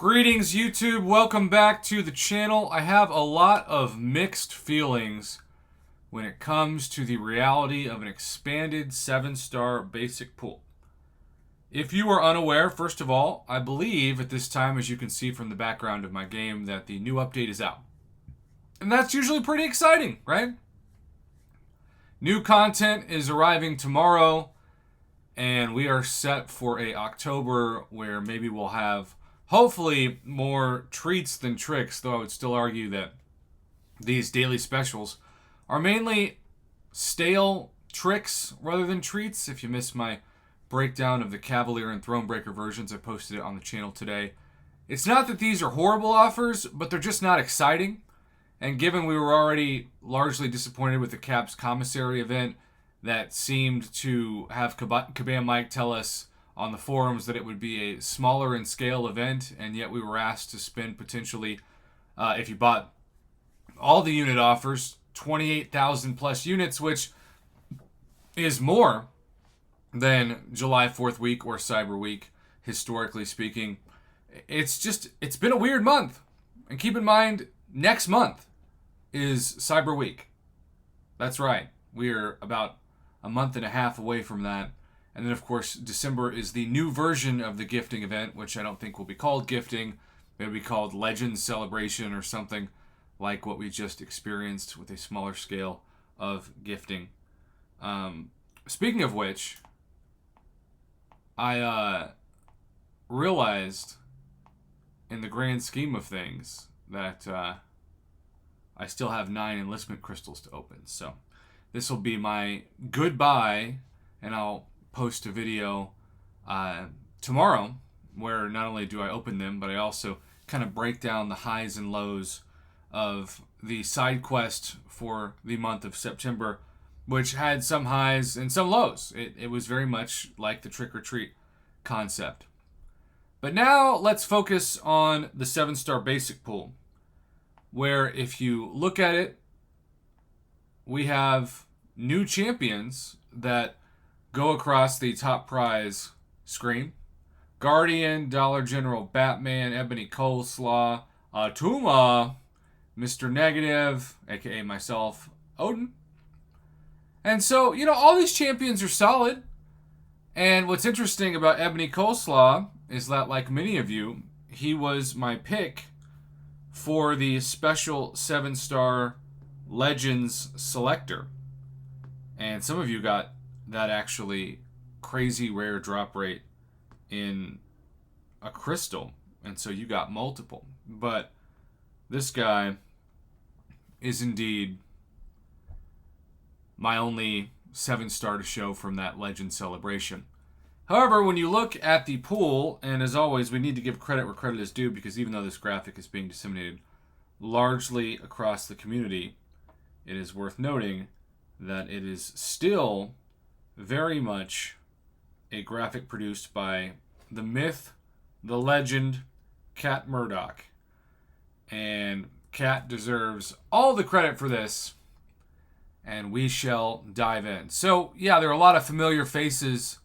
Greetings YouTube, welcome back to the channel. I have a lot of mixed feelings when it comes to the reality of an expanded 7-star basic pool. If you are unaware, first of all, I believe at this time, as you can see from the background of my game, that the new update is out. And that's usually pretty exciting, right? New content is arriving tomorrow, and we are set for a October where maybe we'll have hopefully more treats than tricks, though I would still argue that these daily specials are mainly stale tricks rather than treats. If you missed my breakdown of the Cavalier and Thronebreaker versions, I posted it on the channel today. It's not that these are horrible offers, but they're just not exciting. And given we were already largely disappointed with the Caps Commissary event that seemed to have Kabam Mike tell us on the forums that it would be a smaller in scale event, and yet we were asked to spend potentially, if you bought all the unit offers, 28,000 plus units, which is more than July 4th week or Cyber Week, historically speaking. It's been a weird month. And keep in mind, next month is Cyber Week. That's right. We're about a month and a half away from that. And then, of course, December is the new version of the gifting event, which I don't think will be called gifting. It will be called Legends Celebration or something like what we just experienced with a smaller scale of gifting. Speaking of which, I realized in the grand scheme of things that I still have 9 enlistment crystals to open. So this will be my goodbye, and I'll post a video tomorrow where not only do I open them, but I also kind of break down the highs and lows of the side quest for the month of September, which had some highs and some lows. It was very much like the trick or treat concept. But now let's focus on the 7-star basic pool, where if you look at it, we have new champions that go across the top prize screen. Guardian, Dollar General, Batman, Ebony Coleslaw, Tuma, Mr. Negative, aka myself, Odin. And so, all these champions are solid. And what's interesting about Ebony Coleslaw is that, like many of you, he was my pick for the special 7-star Legends selector. And some of you got that actually crazy rare drop rate in a crystal, and so you got multiple. But this guy is indeed my only 7-star to show from that Legend celebration. However, when you look at the pool, and as always, we need to give credit where credit is due, because even though this graphic is being disseminated largely across the community, it is worth noting that it is still very much a graphic produced by the myth, the legend, Cat Murdoch. And Cat deserves all the credit for this, and we shall dive in. So, yeah, there are a lot of familiar faces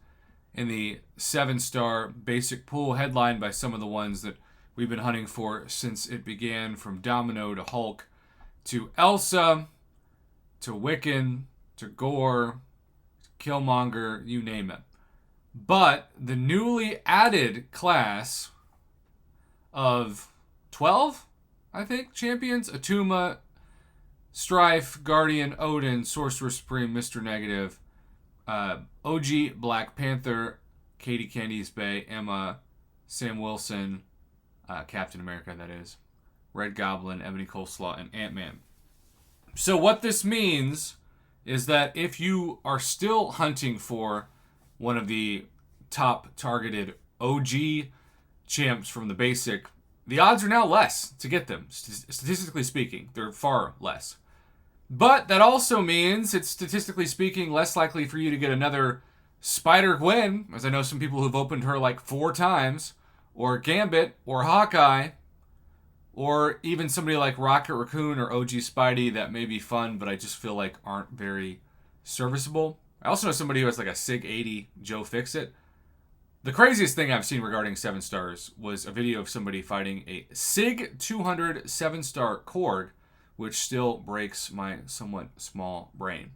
in the 7-star basic pool, headlined by some of the ones that we've been hunting for since it began, from Domino to Hulk to Elsa to Wiccan to Gore, Killmonger, you name it. But the newly added class of 12, I think, champions, Atuma, Strife, Guardian, Odin, Sorcerer Supreme, Mr. Negative, OG Black Panther, Katie Candice Bay, Emma, Sam Wilson, Captain America, that is, Red Goblin, Ebony Coleslaw, and Ant-Man. So what this means is that if you are still hunting for one of the top targeted OG champs from the basic, the odds are now less to get them. Statistically speaking, they're far less. But that also means it's, statistically speaking, less likely for you to get another Spider-Gwen, as I know some people who've opened her like 4 times, or Gambit, or Hawkeye, or even somebody like Rocket Raccoon or OG Spidey that may be fun, but I just feel like aren't very serviceable. I also know somebody who has like a SIG 80 Joe Fixit. The craziest thing I've seen regarding 7 stars was a video of somebody fighting a SIG 200 7-star Korg, which still breaks my somewhat small brain.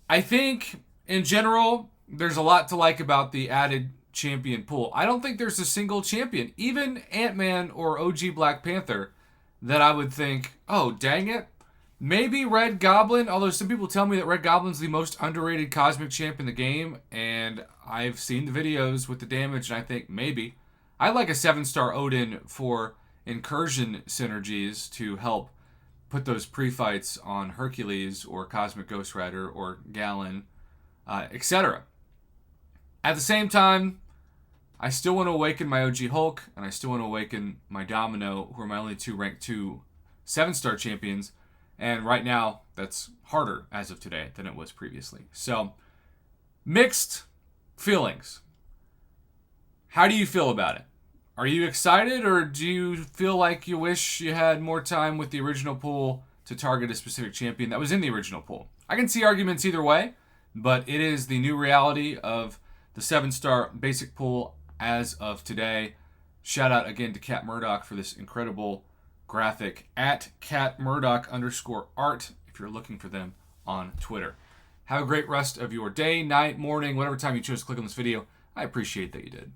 I think, in general, there's a lot to like about the added champion pool. I don't think there's a single champion, even Ant-Man or OG Black Panther, that I would think, oh, dang it. Maybe Red Goblin, although some people tell me that Red Goblin's the most underrated cosmic champ in the game, and I've seen the videos with the damage, and I think maybe. I like a 7-star Odin for incursion synergies to help put those pre-fights on Hercules or Cosmic Ghost Rider or Gallon, etc. At the same time, I still want to awaken my OG Hulk, and I still want to awaken my Domino, who are my only 2 ranked 2 7-star champions. And right now, that's harder as of today than it was previously. So, mixed feelings. How do you feel about it? Are you excited, or do you feel like you wish you had more time with the original pool to target a specific champion that was in the original pool? I can see arguments either way, but it is the new reality of the 7-star basic pool as of today. Shout out again to Cat Murdoch for this incredible graphic at @catmurdoch_art if you're looking for them on Twitter. Have a great rest of your day, night, morning, whatever time you choose to click on this video. I appreciate that you did.